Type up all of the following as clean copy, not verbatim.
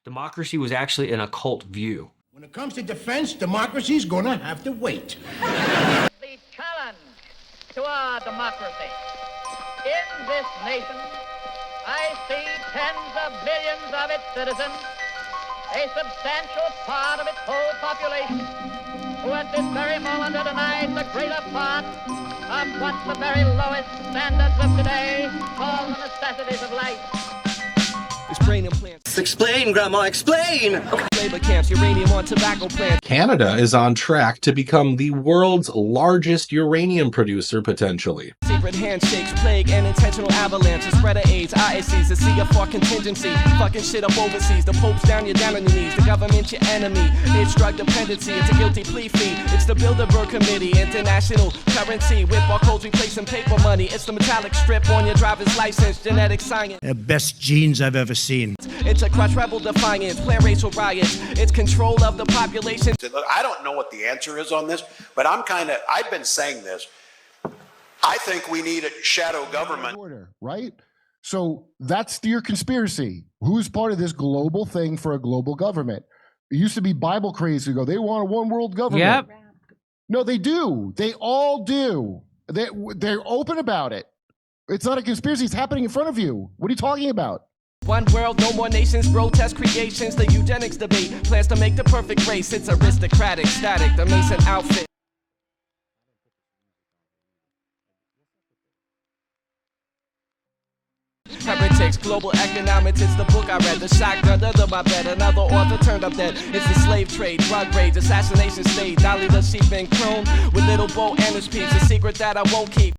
Democracy was actually an occult view. When it comes to defense, democracy's gonna have to wait. The challenge to our democracy. In this nation, I see tens of millions of its citizens, a substantial part of its whole population, who at this very moment are denied the greater part of what the very lowest standards of today call the necessities of life. Brain implants. Explain, Grandma, explain! Labor camps, uranium on tobacco plants. Canada is on track to become the world's largest uranium producer, potentially. Secret handshakes, plague, and intentional avalanches. Spreader AIDS, IACs, the CFR contingency. Fucking shit up overseas. The Pope's down, you're down on your knees. The government, your enemy. It's drug dependency. It's a guilty plea fee. It's the Bilderberg Committee. International currency. With barcodes replacing paper money. It's the metallic strip on your driver's license. Genetic science. The best genes I've ever seen. It's a crush rebel defiance, plan racial riots. It's control of the population. Look, I don't know what the answer is on this, but I've been saying this. I think we need a shadow government. Order, right? So that's your conspiracy. Who's part of this global thing for a global government? It used to be Bible crazy ago. They want a one world government. Yep. No, they do. They all do. They're open about it. It's not a conspiracy. It's happening in front of you. What are you talking about? One world, no more nations, grotesque creations. The eugenics debate plans to make the perfect race. It's aristocratic, static, the Mason outfit. Heretics, global economics, it's the book I read. The shotgun under my bed, another author turned up dead. It's the slave trade, drug raids, assassination state. Dolly the sheep and crone with little Bo and his peeps. A secret that I won't keep.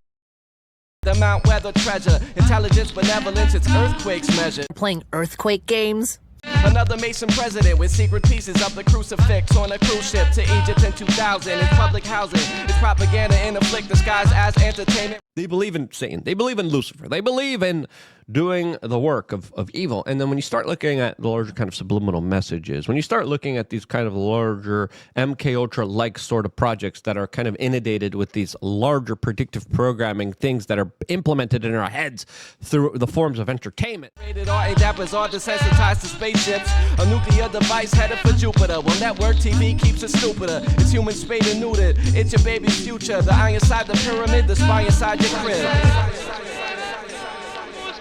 The Mount Weather treasure, intelligence, benevolence, it's earthquakes measured. Playing earthquake games? Another Mason president with secret pieces of the crucifix on a cruise ship to Egypt in 2000. It's public housing, it's propaganda in a flick disguised as entertainment. They believe in Satan. They believe in Lucifer. They believe in doing the work of evil. And then when you start looking at the larger kind of subliminal messages, when you start looking at these kind of larger MK Ultra-like sort of projects that are kind of inundated with these larger predictive programming things that are implemented in our heads through the forms of entertainment. Rated R ain't that bizarre, desensitized to spaceships. A nuclear device headed for Jupiter. Well, network TV keeps it stupider. It's human spayed and neutered. It's your baby's future. The eye inside the pyramid, the spy inside your crib.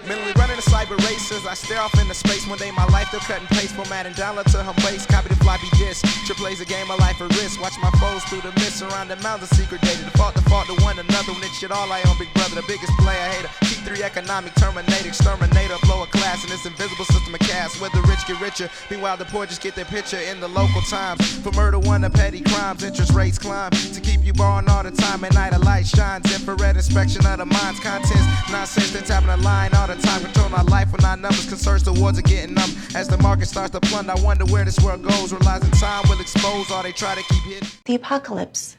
Mentally running the cyber races, I stare off into space. One day my life they'll cut and paste, formatting download to her base. Copy the floppy disk, triple A's a game of life at risk. Watch my foes through the mist, around the mountains, secret data. Default to one another, when it shit all I own. Big brother, the biggest player, hater. Keep 3 economic, terminate, exterminator, blow a class in this invisible system of caste. Where the rich get richer, meanwhile the poor just get their picture in the local times. For murder, one of petty crimes, interest rates climb. To keep you borrowing all the time, at night a light shines. Infrared inspection of the mind's contents. Nonsense, then tapping a line all the time. Controlling our life when our numbers concerns towards are getting numb. As the market starts to plunder, I wonder where this world goes. Realizing time will expose all they try to keep hidden. The apocalypse.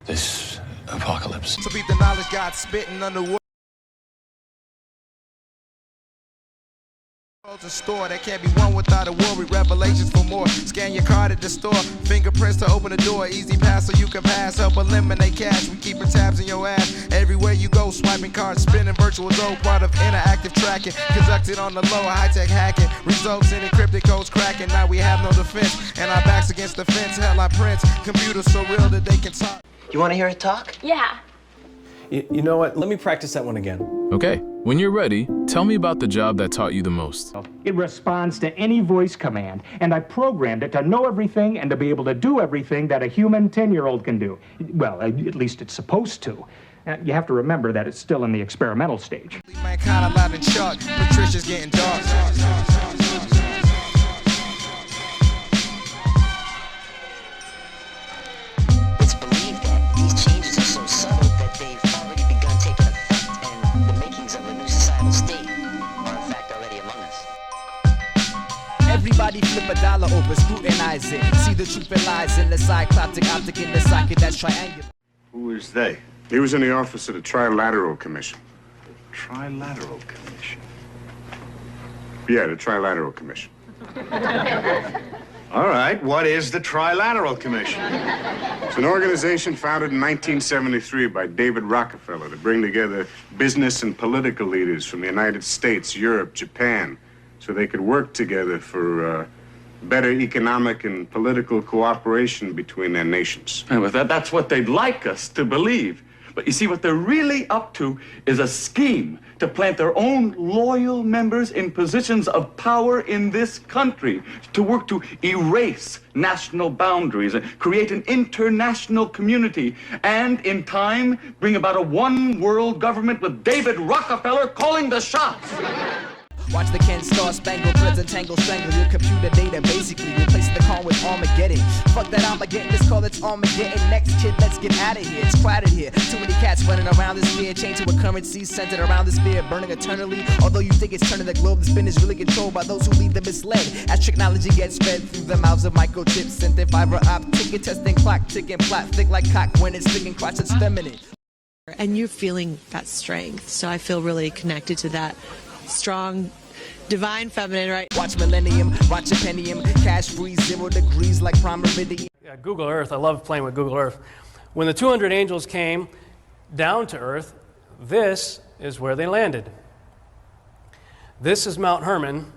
This apocalypse. To beat the knowledge God spitting underwater. A store that can't be won without a worry. Revelations for more. Scan your card at the store. Fingerprints to open the door. Easy pass so you can pass. Help eliminate cash. We keeping tabs in your ass. Everywhere you go, swiping cards, spinning virtual dough. Part of interactive tracking. Conducted on the low, high-tech hacking. Results in encrypted codes cracking. Now we have no defense. And our backs against the fence. Headline prints. Computers so real that they can talk. You want to hear it talk? Yeah. You know what? Let me practice that one again. Okay, when you're ready, tell me about the job that taught you the most. It responds to any voice command, and I programmed it to know everything and to be able to do everything that a human 10-year-old can do. Well, at least it's supposed to. You have to remember that it's still in the experimental stage. Mankind alive and Chuck. Patricia's getting dark. It's believed that these changes are so subtle that they've already begun taking effect, and the makings of a new societal state are in fact already among us. Everybody flip a dollar over, scrutinize it. See the truth that lies in the cycloptic optic in the socket that's triangular. Who is they? He was in the office of the Trilateral Commission. Trilateral Commission. Yeah, the Trilateral Commission. All right, what is the Trilateral Commission? It's an organization founded in 1973 by David Rockefeller to bring together business and political leaders from the United States, Europe, Japan, so they could work together for better economic and political cooperation between their nations. And with that's what they'd like us to believe. But you see, what they're really up to is a scheme to plant their own loyal members in positions of power in this country, to work to erase national boundaries and create an international community, and in time bring about a one world government with David Rockefeller calling the shots. Watch the Ken Star Spangled Threads and Tangle Strangle your computer data. Basically, replace the call with Armageddon. Fuck that Armageddon, this call it's Armageddon. Next kid, let's get out of here. It's crowded here. Too many cats running around this sphere. Chained to a currency centered around this sphere, burning eternally. Although you think it's turning the globe, the spin is really controlled by those who lead the misled. As technology gets fed through the mouths of microchips, sent their fiber optic, testing clock, ticking plot, thick like cock when it's sticking crotch, it's feminine. And you're feeling that strength, so I feel really connected to that strong, divine feminine, right? Watch Millennium, watch Pentium, cash free 0 degrees like Prime Meridian. Yeah, Google Earth, I love playing with Google Earth. When the 200 angels came down to Earth, this is where they landed. This is Mount Hermon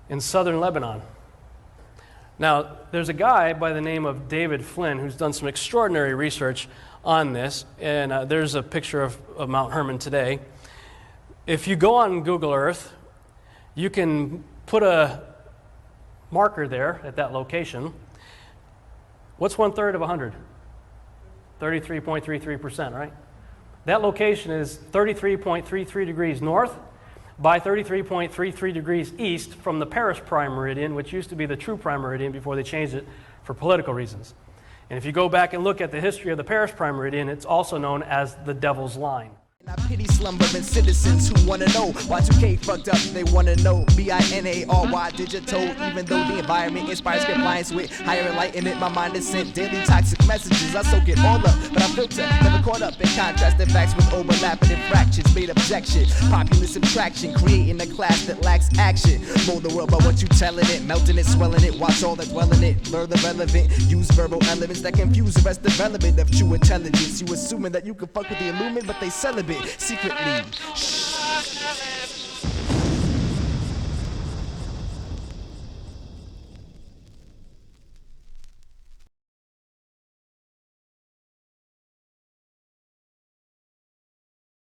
in southern Lebanon. Now, there's a guy by the name of David Flynn who's done some extraordinary research on this, and there's a picture of Mount Hermon today. If you go on Google Earth, you can put a marker there at that location. What's 1/3 of 100? 33.33%, right? That location is 33.33 degrees north by 33.33 degrees east from the Paris prime meridian, which used to be the true prime meridian before they changed it for political reasons. And if you go back and look at the history of the Paris prime meridian, it's also known as the Devil's Line. I pity slumbering citizens who wanna know why 2K fucked up. They wanna know BINARY digital. Even though the environment inspires compliance with higher enlightenment, my mind is sent daily toxic messages. I soak it all up, but I filter, never caught up in contrasting facts with overlapping infractions. Made objection, populist subtraction, creating a class that lacks action. Mold the world by what you telling it, melting it, swelling it. Watch all that dwelling it, learn the relevant. Use verbal elements that confuse the rest development of true intelligence. You assuming that you can fuck with the illumined, but they celibate secretly. Shh.